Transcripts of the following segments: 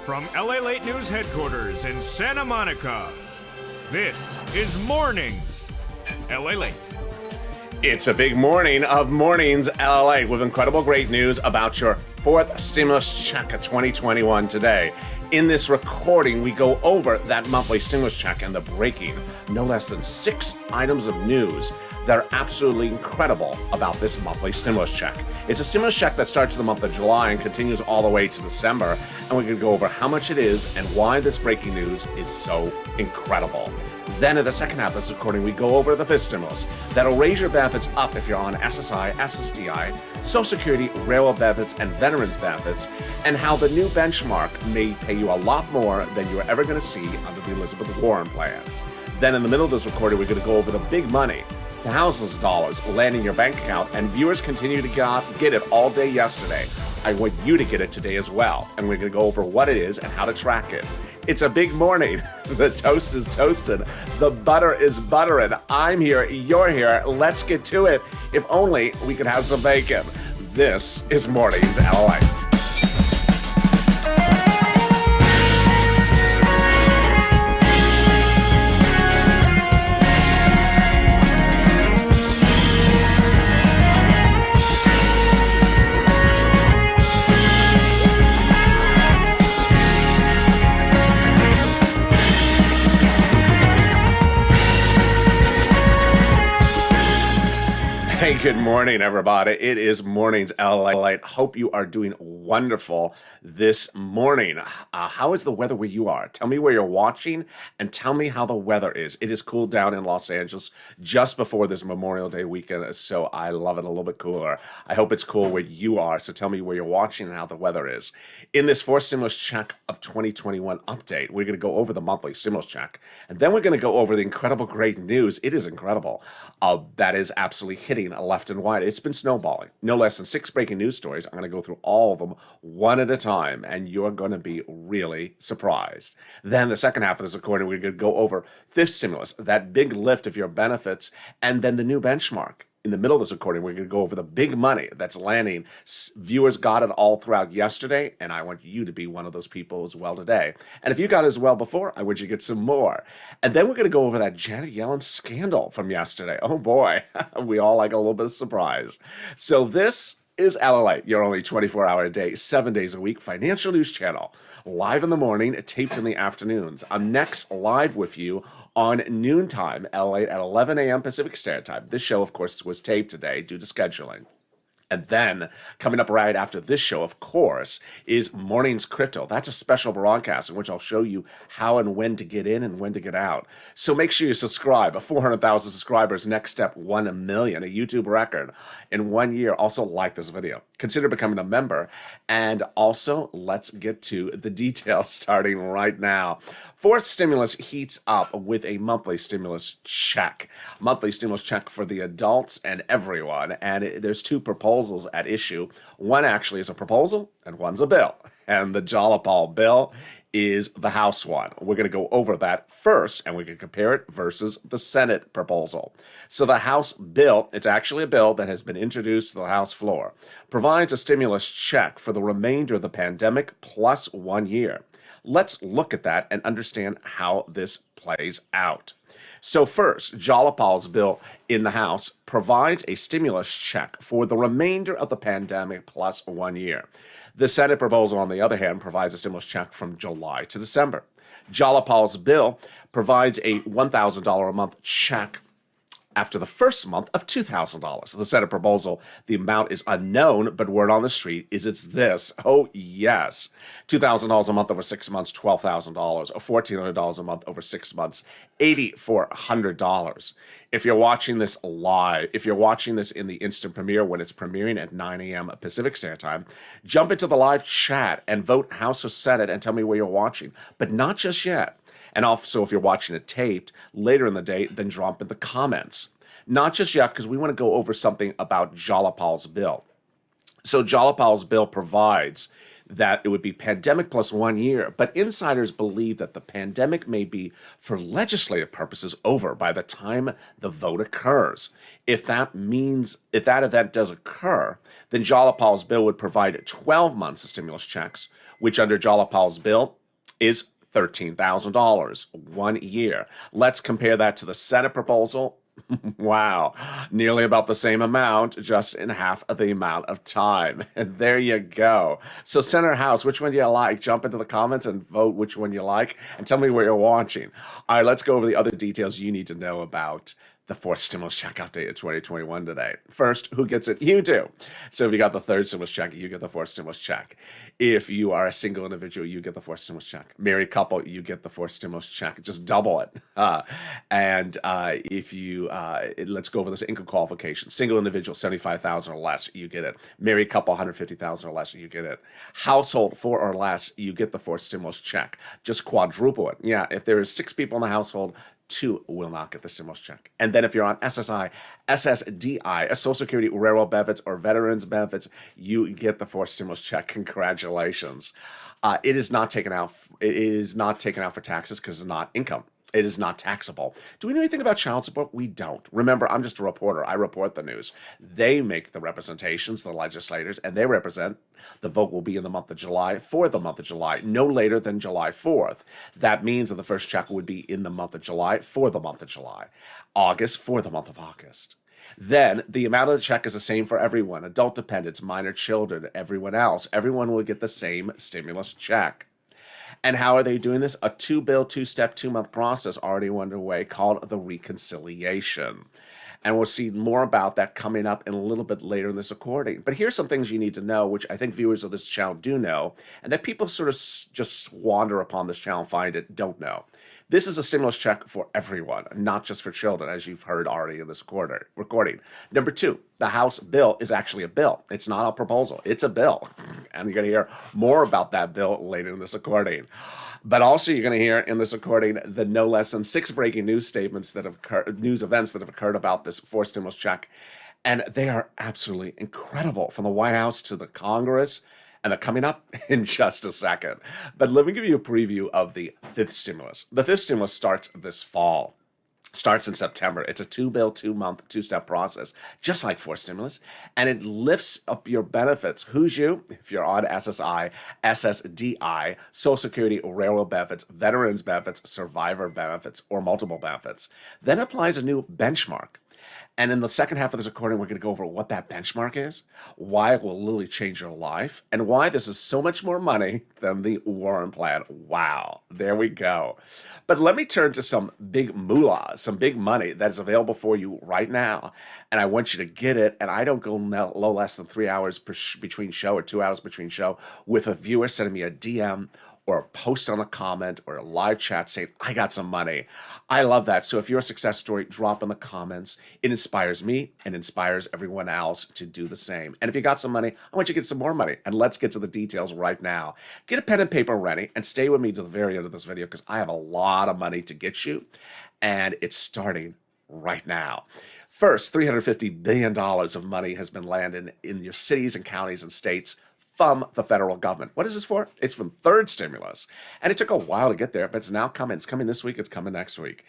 From LALATE News Headquarters in Santa Monica, this is Mornings LALATE. It's a big morning of Mornings LALATE with incredible great news about your fourth stimulus check of 2021 today. In this recording, we go over that monthly stimulus check and the breaking no less than 6 items of news that are absolutely incredible about this monthly stimulus check. It's a stimulus check that starts in the month of July and continues all the way to December, and we're going to go over how much it is and why this breaking news is so incredible. Then in the second half of this recording, we go over the fifth stimulus that'll raise your benefits up if you're on SSI, SSDI, Social Security, railroad benefits, and veterans benefits, and how the new benchmark may pay you a lot more than you are ever going to see under the Elizabeth Warren plan. Then in the middle of this recording, we're going to go over the big money, thousands of dollars landing your bank account, and viewers continue to get it all day yesterday. I want you to get it today as well, and we're going to go over what it is and how to track it. It's a big morning. The toast is toasted. The butter is buttering. I'm here. You're here. Let's get to it. If only we could have some bacon. This is Mornings LALATE. Hey, good morning, everybody. It is Mornings LALATE. Hope you are doing wonderful this morning. How is the weather where you are? Tell me where you're watching and tell me how the weather is. It is cooled down in Los Angeles just before this Memorial Day weekend, so I love it a little bit cooler. I hope it's cool where you are, so tell me where you're watching and how the weather is. In this fourth stimulus check of 2021 update, we're going to go over the monthly stimulus check, and then we're going to go over the incredible great news. It is incredible. That is absolutely hitting left and right. It's been snowballing. No less than 6 breaking news stories. I'm going to go through all of them one at a time, and you're going to be really surprised. Then the second half of this recording, we're going to go over fifth stimulus, that big lift of your benefits, and then the new benchmark. In the middle of this recording, we're going to go over the big money that's landing. Viewers got it all throughout yesterday, and I want you to be one of those people as well today. And if you got it as well before, I want you to get some more. And then we're going to go over that Janet Yellen scandal from yesterday. Oh boy, we all like a little bit of surprise. So this is LALATE, your only 24-hour a day, 7 days a week financial news channel. Live in the morning, taped in the afternoons. I'm next live with you on noontime, LA at 11 a.m. Pacific Standard Time. This show, of course, was taped today due to scheduling. And then, coming up right after this show, of course, is Mornings Crypto. That's a special broadcast in which I'll show you how and when to get in and when to get out. So make sure you subscribe. 400,000 subscribers, next step, 1 million, a YouTube record in 1 year. Also, like this video. Consider becoming a member. And also, let's get to the details starting right now. Fourth stimulus heats up with a monthly stimulus check. Monthly stimulus check for the adults and everyone. And there's 2 proposals at issue. One actually is a proposal and one's a bill. And the Jalopal bill is the House one. We're going to go over that first and we can compare it versus the Senate proposal. So the House bill, it's actually a bill that has been introduced to the House floor, provides a stimulus check for the remainder of the pandemic plus 1 year. Let's look at that and understand how this plays out. So first, Jalopal's bill in the House provides a stimulus check for the remainder of the pandemic plus 1 year. The Senate proposal, on the other hand, provides a stimulus check from July to December. Jalopal's bill provides a $1,000 a month check after the first month of $2,000. The Senate proposal, the amount is unknown, but word on the street is it's this. Oh, yes. $2,000 a month over 6 months, $12,000. Or $1,400 a month over 6 months, $8,400. If you're watching this live, if you're watching this in the instant premiere when it's premiering at 9 a.m. Pacific Standard Time, jump into the live chat and vote House or Senate and tell me where you're watching. But not just yet. And also, if you're watching it taped later in the day, then drop in the comments. Not just yet, because we want to go over something about Jalopal's bill. So Jalapal's bill provides that it would be pandemic plus 1 year, but insiders believe that the pandemic may be, for legislative purposes, over by the time the vote occurs. If that event does occur, then Jalapal's bill would provide 12 months of stimulus checks, which under Jalapal's bill is $13,000 1 year. Let's compare that to the Senate proposal. Wow, nearly about the same amount, just in half of the amount of time. And there you go. So, Senate or House, which one do you like? Jump into the comments and vote which one you like, and tell me where you're watching. All right, let's go over the other details you need to know about the fourth stimulus check update of 2021 today. First, who gets it? You do. So if you got the third stimulus check, you get the fourth stimulus check. If you are a single individual, you get the fourth stimulus check. Married couple, you get the fourth stimulus check. Just double it. If you, let's go over this income qualification. Single individual, 75,000 or less, you get it. Married couple, 150,000 or less, you get it. Household, 4 or less, you get the fourth stimulus check. Just quadruple it. Yeah, if there is 6 people in the household, 2 will not get the stimulus check. And then if you're on SSI, SSDI, a Social Security, railroad benefits, or veterans benefits, you get the fourth stimulus check. Congratulations. It is not taken out. It is not taken out for taxes because it's not income. It is not taxable. Do we know anything about child support? We don't. Remember, I'm just a reporter. I report the news. They make the representations, the legislators, and they represent. The vote will be in the month of July, for the month of July, no later than July 4th. That means that the first check would be in the month of July, for the month of July. August, for the month of August. Then the amount of the check is the same for everyone, adult dependents, minor children, everyone else. Everyone will get the same stimulus check. And how are they doing this? A 2-bill, 2-step, 2-month process already underway called the reconciliation. And we'll see more about that coming up in a little bit later in this recording. But here's some things you need to know, which I think viewers of this channel do know, and that people sort of just wander upon this channel, find it, don't know. This is a stimulus check for everyone, not just for children, as you've heard already in this recording. Number 2, the House bill is actually a bill. It's not a proposal. It's a bill. And you're going to hear more about that bill later in this recording. But also you're going to hear in this recording the no less than 6 breaking news statements that have occurred, news events that have occurred about this fourth stimulus check. And they are absolutely incredible, from the White House to the Congress. And they're coming up in just a second. But let me give you a preview of the fifth stimulus. The fifth stimulus starts this fall. Starts in September. It's a 2-bill, 2-month, 2-step process, just like fourth stimulus. And it lifts up your benefits. Who's you? If you're on SSI, SSDI, Social Security, railroad benefits, veterans benefits, survivor benefits, or multiple benefits. Then applies a new benchmark. And in the second half of this recording, we're going to go over what that benchmark is, why it will literally change your life, and why this is so much more money than the Warren plan. Wow, there we go. But let me turn to some big moolah, some big money that is available for you right now. And I want you to get it. And I don't go no less than 3 hours between show, or 2 hours between show, with a viewer sending me a DM or a post on a comment or a live chat saying, I got some money. I love that. So if you're a success story, drop in the comments. It inspires me and inspires everyone else to do the same. And if you got some money, I want you to get some more money. And let's get to the details right now. Get a pen and paper ready and stay with me to the very end of this video, because I have a lot of money to get you. And it's starting right now. First, $350 billion of money has been landed in your cities and counties and states from the federal government. What is this for? It's from third stimulus. And it took a while to get there, but it's now coming. It's coming this week. It's coming next week.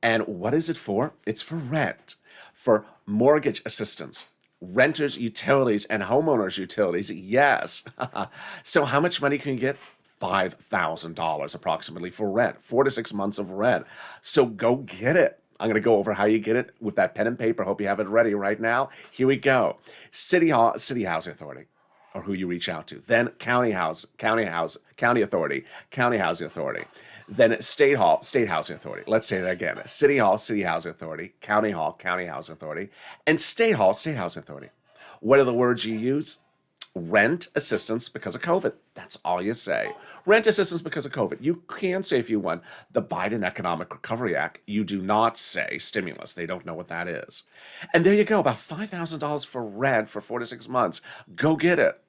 And what is it for? It's for rent, for mortgage assistance, renters' utilities, and homeowners' utilities. Yes. So how much money can you get? $5,000 approximately for rent, 4 to 6 months of rent. So go get it. I'm going to go over how you get it with that pen and paper. Hope you have it ready right now. Here we go. City Housing Authority, or who you reach out to. Then county authority, county housing authority. Then state housing authority. Let's say that again. City housing authority, county housing authority, and state housing authority. What are the words you use? Rent assistance because of COVID. That's all you say. Rent assistance because of COVID. You can say, if you want, the Biden Economic Recovery Act. You do not say stimulus. They don't know what that is. And there you go, about $5,000 for rent for 4 to 6 months. Go get it.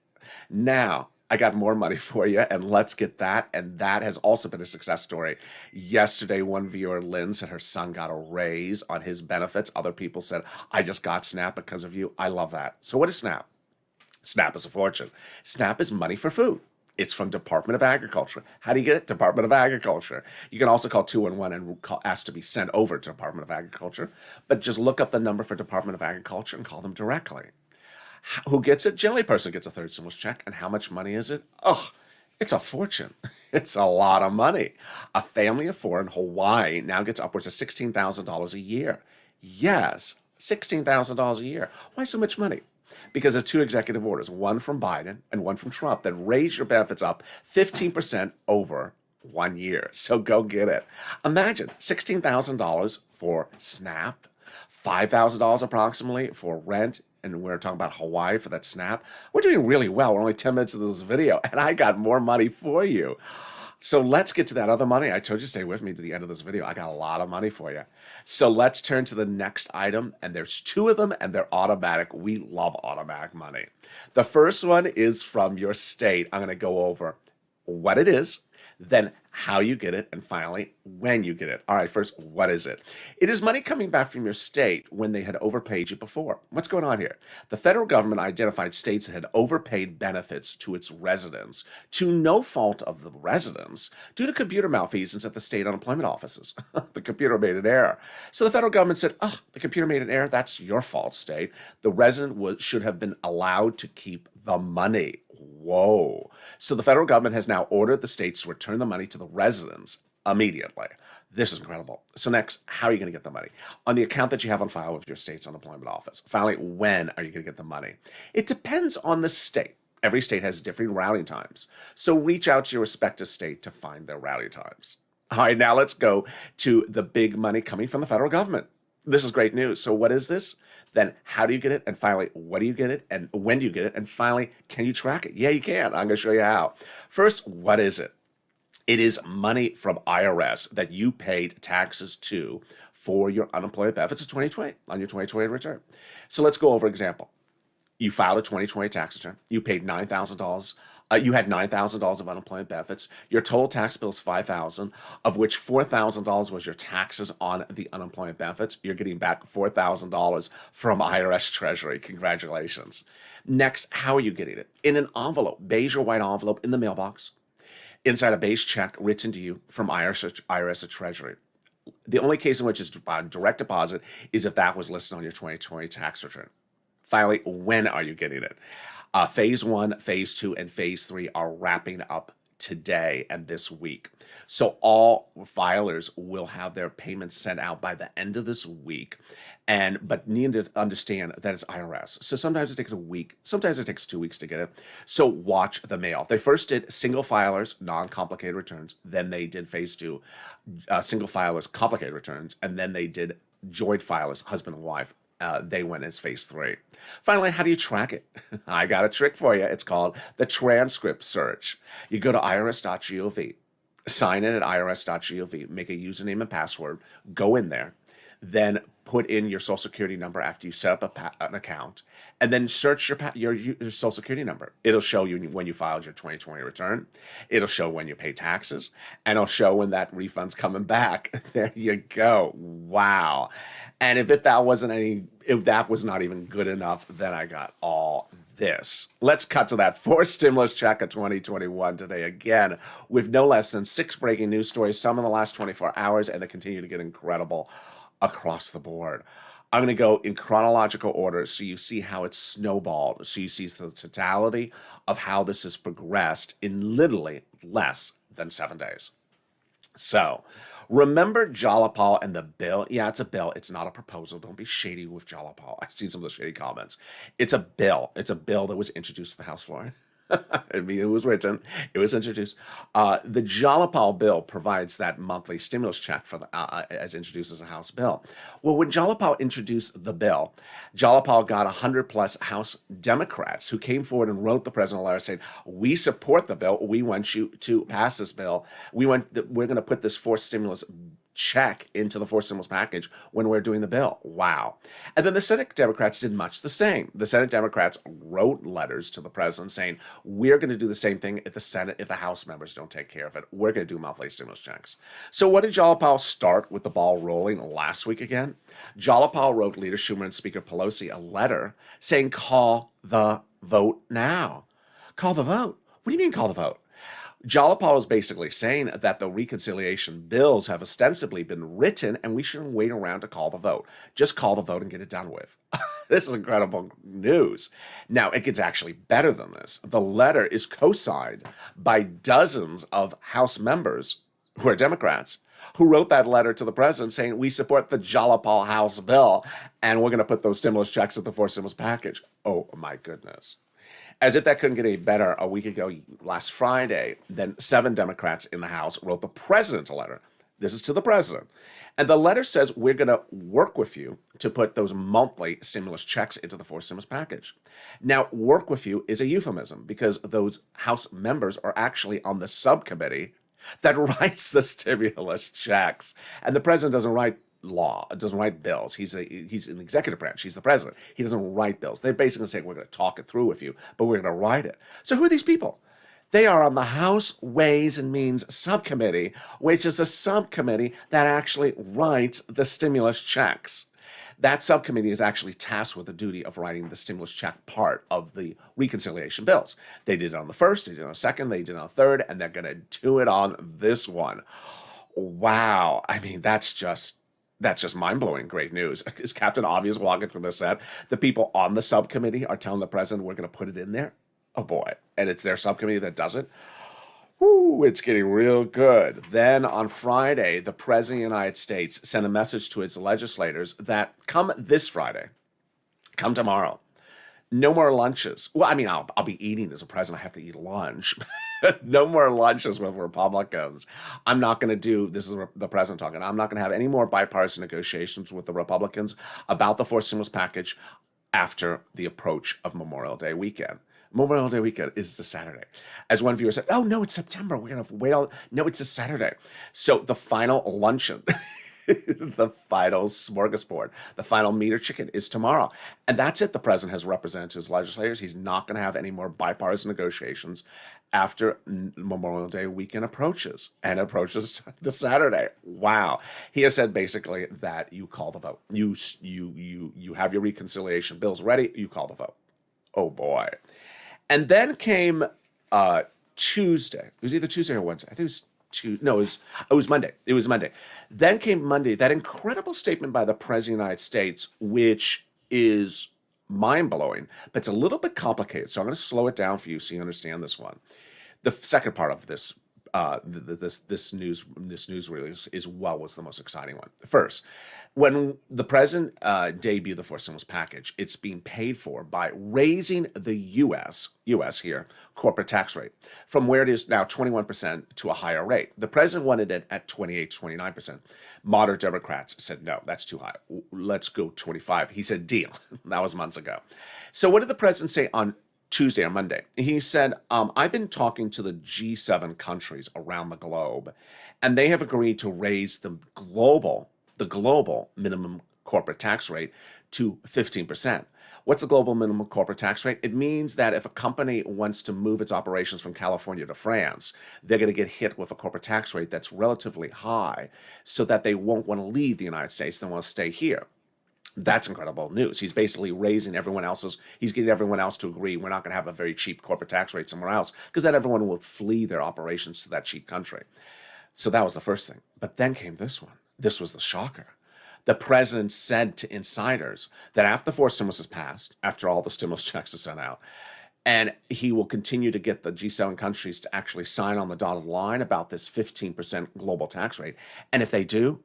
Now, I got more money for you, and let's get that. And that has also been a success story. Yesterday, one viewer, Lynn, said her son got a raise on his benefits. Other people said, I just got SNAP because of you. I love that. So what is SNAP? SNAP is a fortune. SNAP is money for food. It's from Department of Agriculture. How do you get it? Department of Agriculture. You can also call 211 and ask to be sent over to Department of Agriculture, but just look up the number for Department of Agriculture and call them directly. Who gets it? Jelly person gets a third stimulus check. And how much money is it? Oh, it's a fortune. It's a lot of money. A family of four in Hawaii now gets upwards of $16,000 a year. Yes, $16,000 a year. Why so much money? Because of two executive orders, one from Biden and one from Trump, that raise your benefits up 15% over 1 year. So go get it. Imagine $16,000 for SNAP, $5,000 approximately for rent, and we're talking about Hawaii for that SNAP. We're doing really well. We're only 10 minutes into this video, and I got more money for you. So let's get to that other money. I told you stay with me to the end of this video. I got a lot of money for you. So let's turn to the next item, and there's two of them, and they're automatic. We love automatic money. The first one is from your state. I'm going to go over what it is, then how you get it, and finally, when you get it. All right, first, what is it? It is money coming back from your state when they had overpaid you before. What's going on here? The federal government identified states that had overpaid benefits to its residents to no fault of the residents due to computer malfeasance at the state unemployment offices. The computer made an error. So the federal government said, oh, the computer made an error. That's your fault, state. The resident should have been allowed to keep the money. Whoa. So the federal government has now ordered the states to return the money to the residents immediately. This is incredible. So next, how are you going to get the money? On the account that you have on file with your state's unemployment office. Finally, when are you going to get the money? It depends on the state. Every state has different routing times. So reach out to your respective state to find their routing times. All right, now let's go to the big money coming from the federal government. This is great news. So what is this? Then how do you get it? And finally, what do you get it? And when do you get it? And finally, can you track it? Yeah, you can. I'm going to show you how. First, what is it? It is money from IRS that you paid taxes to for your unemployment benefits of 2020 on your 2020 return. So let's go over an example. You filed a 2020 tax return. You paid $9,000. You had $9,000 of unemployment benefits. Your total tax bill is $5,000, of which $4,000 was your taxes on the unemployment benefits. You're getting back $4,000 from IRS Treasury. Congratulations. Next, how are you getting it? In an envelope, beige or white envelope in the mailbox. Inside a beige check written to you from IRS Treasury. The only case in which it's direct deposit is if that was listed on your 2020 tax return. Finally, when are you getting it? Phase 1, Phase 2, and Phase 3 are wrapping up today and this week. So all filers will have their payments sent out by the end of this week. But need to understand that it's IRS. So sometimes it takes a week, sometimes it takes 2 weeks to get it. So watch the mail. They first did single filers, non-complicated returns. Then they did Phase 2, single filers, complicated returns. And then they did joint filers, husband and wife. They went as Phase 3. Finally, how do you track it? I got a trick for you. It's called the transcript search. You go to irs.gov, sign in at irs.gov, make a username and password, go in there, then put in your social security number after you set up an account, and then search your social security number. It'll show you when you filed your 2020 return. It'll show when you pay taxes, and it'll show when that refund's coming back. There you go. Wow. And if that was not even good enough, then I got all this. Let's cut to that fourth stimulus check of 2021 today again, with no less than 6 breaking news stories, some in the last 24 hours, and they continue to get incredible across the board. I'm going to go in chronological order so you see how it's snowballed, so you see the totality of how this has progressed in literally less than 7 days. So, remember Jalapal and the bill? Yeah, it's a bill. It's not a proposal. Don't be shady with Jalapal. I've seen some of the shady comments. It's a bill. It's a bill that was introduced to the House floor. I mean, it was written. It was introduced. The Jalapal bill provides that monthly stimulus check for as introduced as a House bill. Well, when Jalapal introduced the bill, Jalapal got 100+ House Democrats who came forward and wrote the president a letter saying, "We support the bill. We want you to pass this bill. We're going to put this fourth stimulus check into the four stimulus package when we're doing the bill. Wow. And then the Senate Democrats did much the same. The Senate Democrats wrote letters to the president saying, we're going to do the same thing if the Senate, if the House members don't take care of it. We're going to do monthly stimulus checks. So what did Jalopal start with the ball rolling last week again? Jalopal wrote Leader Schumer and Speaker Pelosi a letter saying, call the vote now. Call the vote. What do you mean call the vote? Jalopal is basically saying that the reconciliation bills have ostensibly been written and we shouldn't wait around to call the vote. Just call the vote and get it done with. This is incredible news. Now, it gets actually better than this. The letter is co-signed by dozens of House members who are Democrats who wrote that letter to the president saying, we support the Jalopal House bill and we're going to put those stimulus checks at the four stimulus package. Oh, my goodness. As if that couldn't get any better, a week ago, last Friday, then 7 Democrats in the House wrote the president a letter. This is to the president. And the letter says, we're going to work with you to put those monthly stimulus checks into the four stimulus package. Now, work with you is a euphemism because those House members are actually on the subcommittee that writes the stimulus checks. And the president doesn't write law, doesn't write bills. He's in the executive branch. He's the president. He doesn't write bills. They're basically saying, we're going to talk it through with you, but we're going to write it. So who are these people? They are on the House Ways and Means Subcommittee, which is a subcommittee that actually writes the stimulus checks. That subcommittee is actually tasked with the duty of writing the stimulus check part of the reconciliation bills. They did it on the first, they did it on the second, they did it on the third, and they're going to do it on this one. Wow. I mean, that's just mind-blowing great news. Is Captain Obvious walking through the set? The people on the subcommittee are telling the president we're going to put it in there? Oh boy. And it's their subcommittee that does it? Woo, it's getting real good. Then on Friday, the President of the United States sent a message to its legislators that come this Friday, come tomorrow, no more lunches. Well, I mean, I'll be eating as a president. I have to eat lunch. No more lunches with Republicans. I'm not going to do, this is the president talking, I'm not going to have any more bipartisan negotiations with the Republicans about the fourth stimulus package after the approach of Memorial Day weekend. Memorial Day weekend is the Saturday. As one viewer said, oh, no, it's September. We're going to wait all, no, it's a Saturday. So the final luncheon, the final smorgasbord, the final meat or chicken is tomorrow. And that's it. The president has represented to his legislators. He's not going to have any more bipartisan negotiations after Memorial Day weekend approaches and approaches the Saturday. Wow. He has said basically that you call the vote. You have your reconciliation bills ready. You call the vote. Oh, boy. And then came Tuesday. It was either Tuesday or Wednesday. I think it was Tuesday. No, it was Monday. It was Monday. Then came Monday, that incredible statement by the President of the United States, which is mind-blowing, but it's a little bit complicated. So I'm going to slow it down for you so you understand this one. The second part of this this news release was the most exciting one. First, when the president debuted the four stimulus package, it's being paid for by raising the U.S. here corporate tax rate from where it is now 21% to a higher rate. The president wanted it at 28 to 29%. Moderate Democrats said, no, that's too high. Let's go 25. He said, deal. That was months ago. So what did the president say on Tuesday or Monday? He said, I've been talking to the G7 countries around the globe, and they have agreed to raise the global minimum corporate tax rate to 15%. What's the global minimum corporate tax rate? It means that if a company wants to move its operations from California to France, they're going to get hit with a corporate tax rate that's relatively high so that they won't want to leave the United States. They want to stay here. That's incredible news. He's basically raising he's getting everyone else to agree we're not going to have a very cheap corporate tax rate somewhere else because then everyone will flee their operations to that cheap country. So that was the first thing. But then came this one. This was the shocker. The president said to insiders that after the fourth stimulus is passed, after all the stimulus checks are sent out, and he will continue to get the G7 countries to actually sign on the dotted line about this 15% global tax rate. And if they do,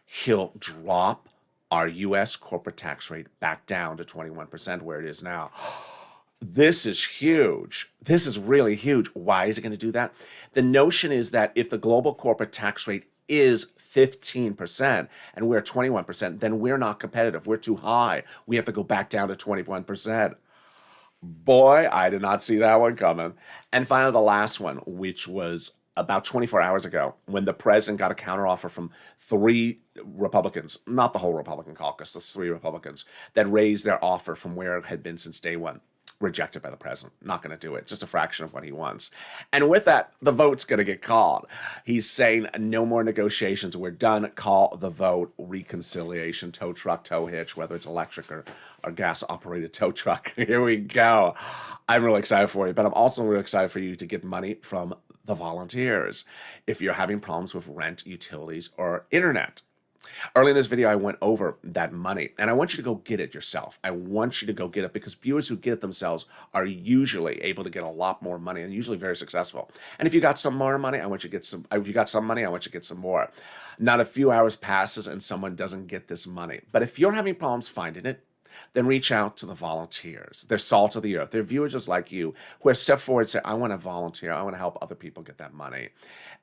he'll drop our U.S. corporate tax rate back down to 21% where it is now. This is huge. This is really huge. Why is it going to do that? The notion is that if the global corporate tax rate is 15% and we're 21%, then we're not competitive. We're too high. We have to go back down to 21%. Boy, I did not see that one coming. And finally, the last one, which was about 24 hours ago when the president got a counteroffer from three Republicans, not the whole Republican caucus, the three Republicans that raised their offer from where it had been since day one. Rejected by the president. Not going to do it. Just a fraction of what he wants. And with that, the vote's going to get called. He's saying no more negotiations. We're done. Call the vote. Reconciliation. Tow truck, tow hitch, whether it's electric or gas-operated tow truck. Here we go. I'm really excited for you, but I'm also really excited for you to get money from the volunteers if you're having problems with rent, utilities, or internet. Early in this video, I went over that money, and I want you to go get it yourself. I want you to go get it because viewers who get it themselves are usually able to get a lot more money and usually very successful. And if you got some more money, I want you to get some. If you got some money, I want you to get some more. Not a few hours passes and someone doesn't get this money. But if you're having problems finding it, then reach out to the volunteers. They're salt of the earth. They're viewers just like you who have stepped forward and say, I want to volunteer. I want to help other people get that money.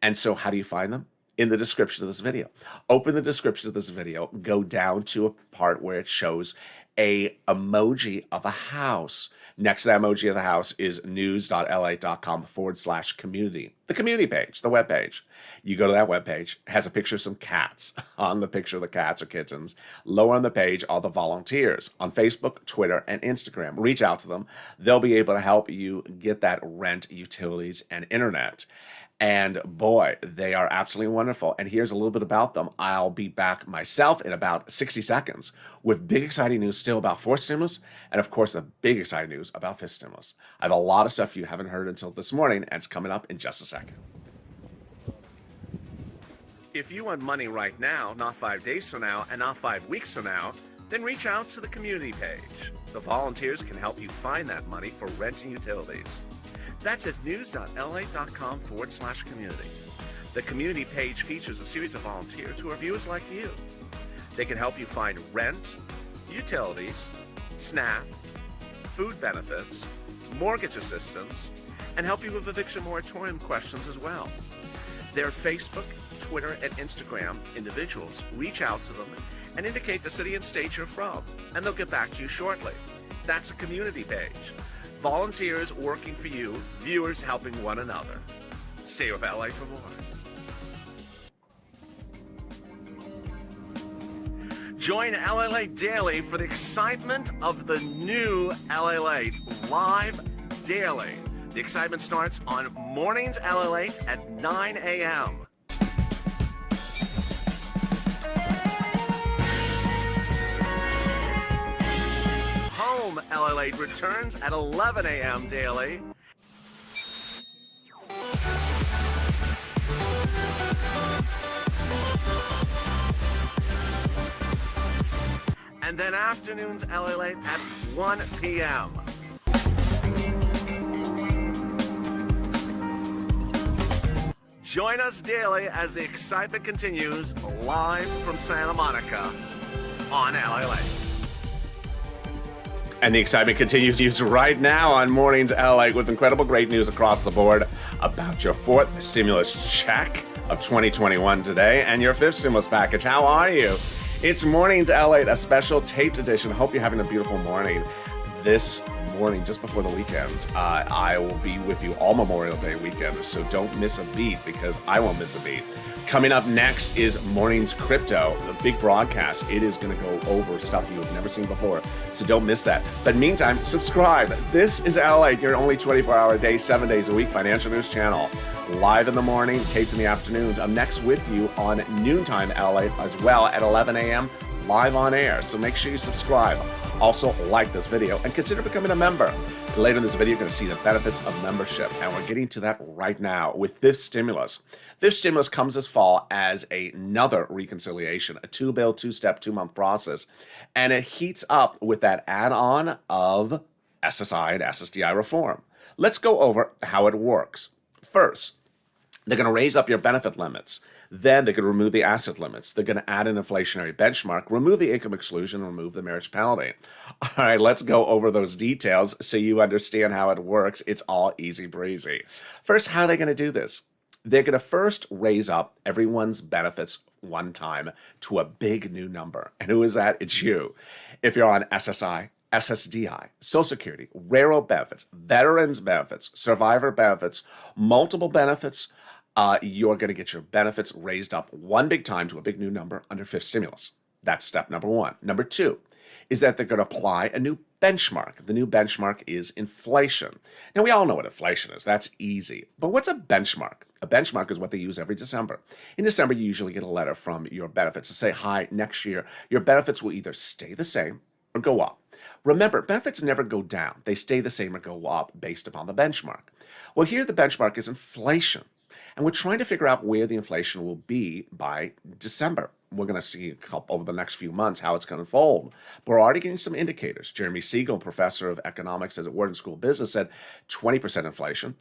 And so how do you find them? In the description of this video. Open the description of this video, go down to a part where it shows a emoji of a house. Next to that emoji of the house is news.lalate.com/community. The community page, the web page. You go to that web page, it has a picture of some cats. On the picture of the cats or kittens, lower on the page are the volunteers on Facebook, Twitter, and Instagram. Reach out to them. They'll be able to help you get that rent, utilities, and internet. And boy, they are absolutely wonderful. And here's a little bit about them. I'll be back myself in about 60 seconds with big exciting news still about fourth stimulus. And of course, the big exciting news about fifth stimulus. I have a lot of stuff you haven't heard until this morning, and it's coming up in just a second. If you want money right now, not 5 days from now, and not 5 weeks from now, then reach out to the community page. The volunteers can help you find that money for rent and utilities. That's at news.lalate.com/community. The community page features a series of volunteers who are viewers like you. They can help you find rent, utilities, SNAP, food benefits, mortgage assistance, and help you with eviction moratorium questions as well. Their Facebook, Twitter, and Instagram individuals reach out to them and indicate the city and state you're from, and they'll get back to you shortly. That's a community page. Volunteers working for you, viewers helping one another. Stay with LA for more. Join LALATE Daily for the excitement of the new LALATE live daily. The excitement starts on Mornings LALATE at 9 a.m. Home LALATE returns at 11 a.m. daily. And then afternoons LALATE at 1 p.m. Join us daily as the excitement continues live from Santa Monica on LALATE. And the excitement continues right now on Mornings LALATE with incredible great news across the board about your fourth stimulus check of 2021 today and your fifth stimulus package. How are you? It's Mornings LALATE, a special taped edition. Hope you're having a beautiful morning. This morning, just before the weekends, I will be with you all Memorial Day weekend, so don't miss a beat because I won't miss a beat. Coming up next is Mornings Crypto, the big broadcast. It is going to go over stuff you have never seen before, so don't miss that. But meantime, subscribe. This is LALATE, your only 24-hour day, 7 days a week financial news channel. Live in the morning, taped in the afternoons. I'm next with you on noontime LALATE as well at 11 a.m. live on air, so make sure you subscribe. Also, like this video and consider becoming a member. Later in this video, you're going to see the benefits of membership, and we're getting to that right now with fifth stimulus. Fifth stimulus comes this fall as another reconciliation, a two-bill, two-step, two-month process, and it heats up with that add-on of SSI and SSDI reform. Let's go over how it works. First, they're going to raise up your benefit limits. Then they're going to remove the asset limits. They're going to add an inflationary benchmark, remove the income exclusion, remove the marriage penalty. All right, let's go over those details so you understand how it works. It's all easy breezy. First, how are they going to do this? They're going to first raise up everyone's benefits one time to a big new number. And who is that? It's you. If you're on SSI, SSDI, Social Security, railroad benefits, veterans benefits, survivor benefits, multiple benefits, You're going to get your benefits raised up one big time to a big new number under fifth stimulus. That's step number one. Number two is that they're going to apply a new benchmark. The new benchmark is inflation. Now, we all know what inflation is. That's easy. But what's a benchmark? A benchmark is what they use every December. In December, you usually get a letter from your benefits to say, hi, next year, your benefits will either stay the same or go up. Remember, benefits never go down. They stay the same or go up based upon the benchmark. Well, here the benchmark is inflation. And we're trying to figure out where the inflation will be by December. We're going to see over the next few months how it's going to unfold. But we're already getting some indicators. Jeremy Siegel, professor of economics at Wharton School of Business, said 20% inflation.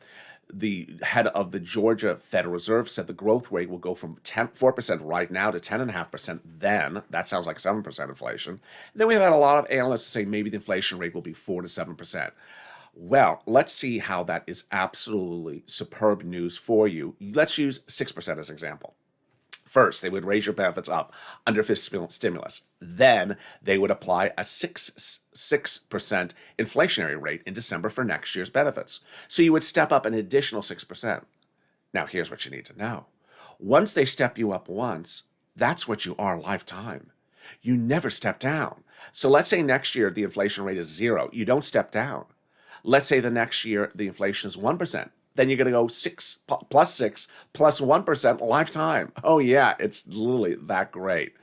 The head of the Georgia Federal Reserve said the growth rate will go from 4% right now to 10.5% then. That sounds like 7% inflation. Then we have had a lot of analysts say maybe the inflation rate will be 4 to 7%. Well, let's see how that is absolutely superb news for you. Let's use 6% as an example. First, they would raise your benefits up under fiscal stimulus. Then they would apply a 6% inflationary rate in December for next year's benefits. So you would step up an additional 6%. Now, here's what you need to know. Once they step you up once, that's what you are lifetime. You never step down. So let's say next year the inflation rate is 0. You don't step down. Let's say the next year the inflation is 1%. Then you're going to go 6 plus 1% lifetime. Oh, yeah, it's literally that great.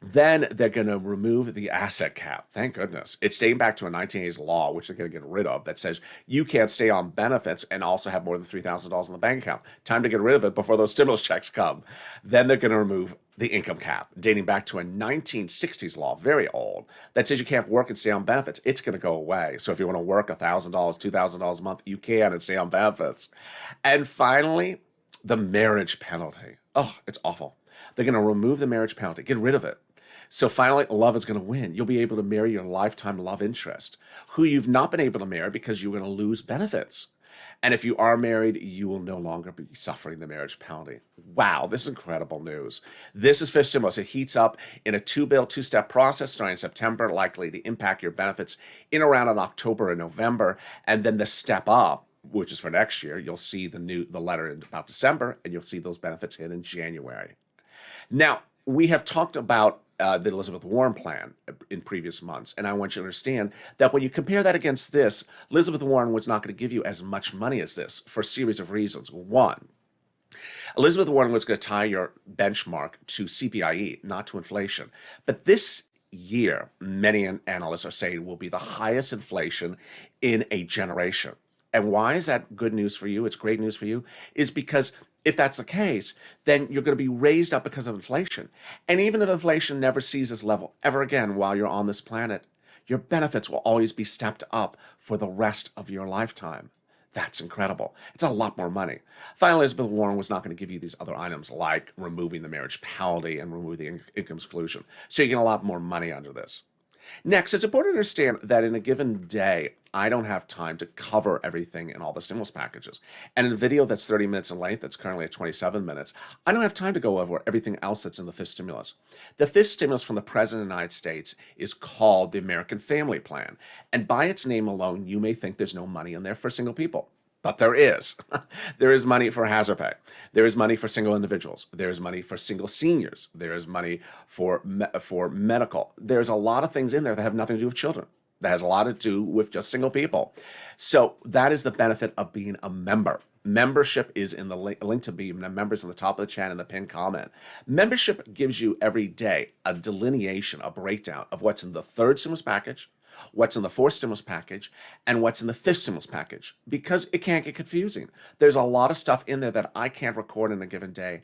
Then they're going to remove the asset cap. Thank goodness. It's dating back to a 1980s law, which they're going to get rid of, that says you can't stay on benefits and also have more than $3,000 in the bank account. Time to get rid of it before those stimulus checks come. Then they're going to remove the income cap, dating back to a 1960s law, very old, that says you can't work and stay on benefits. It's going to go away. So if you want to work $1,000, $2,000 a month, you can and stay on benefits. And finally, the marriage penalty. Oh, it's awful. They're going to remove the marriage penalty, get rid of it. So finally, love is going to win. You'll be able to marry your lifetime love interest, who you've not been able to marry because you're going to lose benefits. And if you are married, you will no longer be suffering the marriage penalty. Wow, this is incredible news. This is fifth stimulus. It heats up in a two-step process starting in September, likely to impact your benefits in around in October and November. And then the step up, which is for next year, you'll see the letter in about December, and you'll see those benefits hit in January. Now, we have talked about the Elizabeth Warren plan in previous months, and I want you to understand that when you compare that against this, Elizabeth Warren was not going to give you as much money as this for a series of reasons. One, Elizabeth Warren was going to tie your benchmark to CPIE, not to inflation. But this year, many analysts are saying will be the highest inflation in a generation. And why is that good news for you? It's great news for you, is because if that's the case, then you're going to be raised up because of inflation. And even if inflation never sees this level ever again while you're on this planet, your benefits will always be stepped up for the rest of your lifetime. That's incredible. It's a lot more money. Finally, Elizabeth Warren was not going to give you these other items like removing the marriage penalty and removing the income exclusion. So you get a lot more money under this. Next, it's important to understand that in a given day, I don't have time to cover everything in all the stimulus packages. And in a video that's 30 minutes in length, that's currently at 27 minutes, I don't have time to go over everything else that's in the fifth stimulus. The fifth stimulus from the President of the United States is called the American Family Plan. And by its name alone, you may think there's no money in there for single people. But there is. There is money for hazard pay. There is money for single individuals. There is money for single seniors. There is money for medical. There's a lot of things in there that have nothing to do with children. That has a lot to do with just single people. So that is the benefit of being a member. Membership is in the link to be members in the top of the chat in the pinned comment. Membership gives you every day a delineation, a breakdown of what's in the third stimulus package, what's in the fourth stimulus package, and what's in the fifth stimulus package, because it can't get confusing. There's a lot of stuff in there that I can't record in a given day,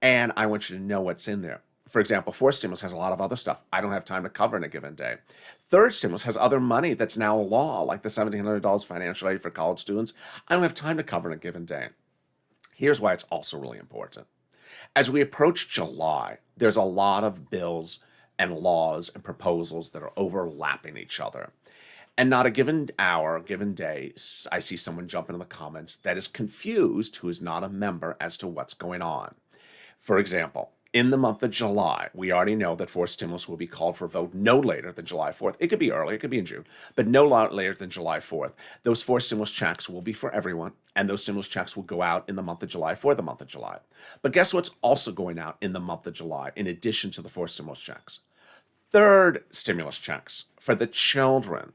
and I want you to know what's in there. For example, fourth stimulus has a lot of other stuff I don't have time to cover in a given day. Third stimulus has other money that's now law, like the $1,700 financial aid for college students. I don't have time to cover in a given day. Here's why it's also really important. As we approach July, there's a lot of bills and laws and proposals that are overlapping each other. And not a given hour, given day, I see someone jump into the comments that is confused, who is not a member, as to what's going on. For example, in the month of July, we already know that forced stimulus will be called for a vote no later than July 4th. It could be early, it could be in June, but no later than July 4th. Those forced stimulus checks will be for everyone, and those stimulus checks will go out in the month of July for the month of July. But guess what's also going out in the month of July, in addition to the forced stimulus checks? Third stimulus checks for the children.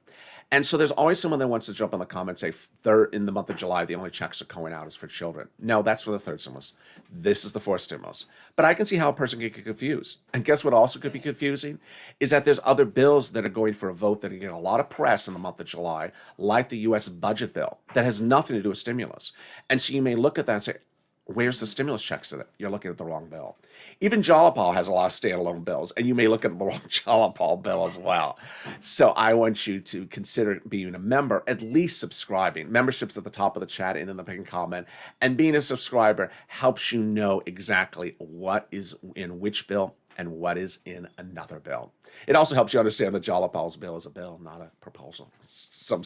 And so there's always someone that wants to jump on the comments and say, third, in the month of July, the only checks are going out is for children. No, that's for the third stimulus. This is the fourth stimulus. But I can see how a person could get confused. And guess what also could be confusing? Is that there's other bills that are going for a vote that are getting a lot of press in the month of July, like the U.S. budget bill, that has nothing to do with stimulus. And so you may look at that and say, where's the stimulus checks in it? You're looking at the wrong bill. Even Jalapal has a lot of standalone bills, and you may look at the wrong Jalapal bill as well. So I want you to consider being a member, at least subscribing. Membership's at the top of the chat and in the pinned comment. And being a subscriber helps you know exactly what is in which bill and what is in another bill. It also helps you understand that Jalapal's bill is a bill, not a proposal. Some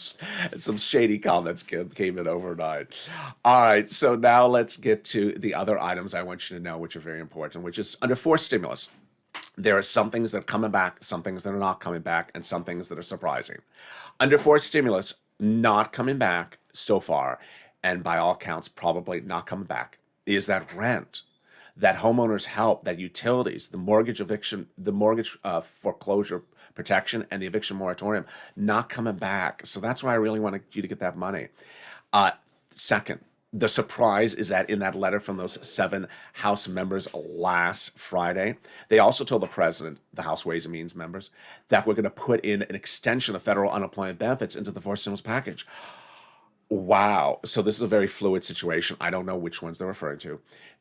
shady comments came in overnight. All right, so now let's get to the other items I want you to know, which are very important, which is under forced stimulus. There are some things that are coming back, some things that are not coming back, and some things that are surprising. Under forced stimulus, not coming back so far, and by all counts, probably not coming back, is that rent, that homeowners help, that utilities, the mortgage eviction, the mortgage foreclosure protection, and the eviction moratorium not coming back. So that's why I really wanted you to get that money. Second, the surprise is that in that letter from those 7 House members last Friday, they also told the president, the House Ways and Means members, that we're going to put in an extension of federal unemployment benefits into the forced stimulus package. Wow. So this is a very fluid situation. I don't know which ones they're referring to.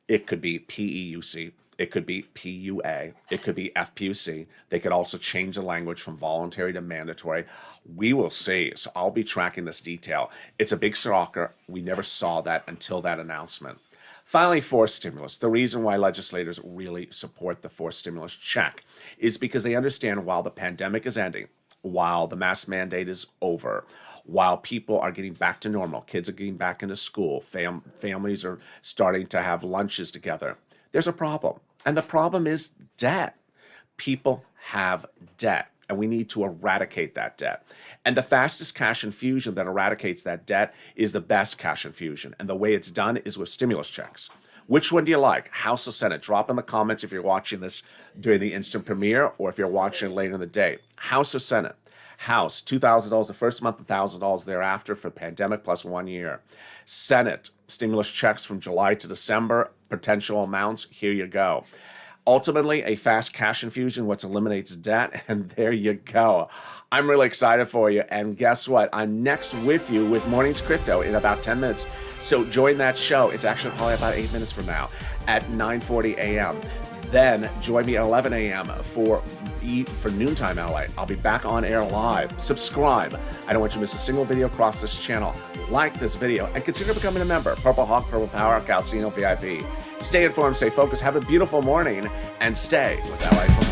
It could be PEUC. It could be PUA. It could be FPUC. They could also change the language from voluntary to mandatory. We will see. So I'll be tracking this detail. It's a big shocker. We never saw that until that announcement. Finally, forced stimulus. The reason why legislators really support the forced stimulus check is because they understand while the pandemic is ending, while the mask mandate is over, while people are getting back to normal, kids are getting back into school, families are starting to have lunches together, there's a problem. And the problem is debt. People have debt, and we need to eradicate that debt. And the fastest cash infusion that eradicates that debt is the best cash infusion. And the way it's done is with stimulus checks. Which one do you like? House or Senate? Drop in the comments if you're watching this during the instant premiere or if you're watching it later in the day. House or Senate? House, $2,000 the first month, $1,000 thereafter for pandemic plus 1 year. Senate, stimulus checks from July to December, potential amounts, here you go. Ultimately, a fast cash infusion, which eliminates debt, and there you go. I'm really excited for you, and guess what? I'm next with you with Mornings Crypto in about 10 minutes. So join that show. It's actually probably about 8 minutes from now at 9:40 a.m. Then join me at 11 a.m. for noontime LA. I'll be back on air live. Subscribe. I don't want you to miss a single video across this channel. Like this video and consider becoming a member. Purple Hawk, Purple Power, Calcino VIP. Stay informed, stay focused, have a beautiful morning, and stay with LA.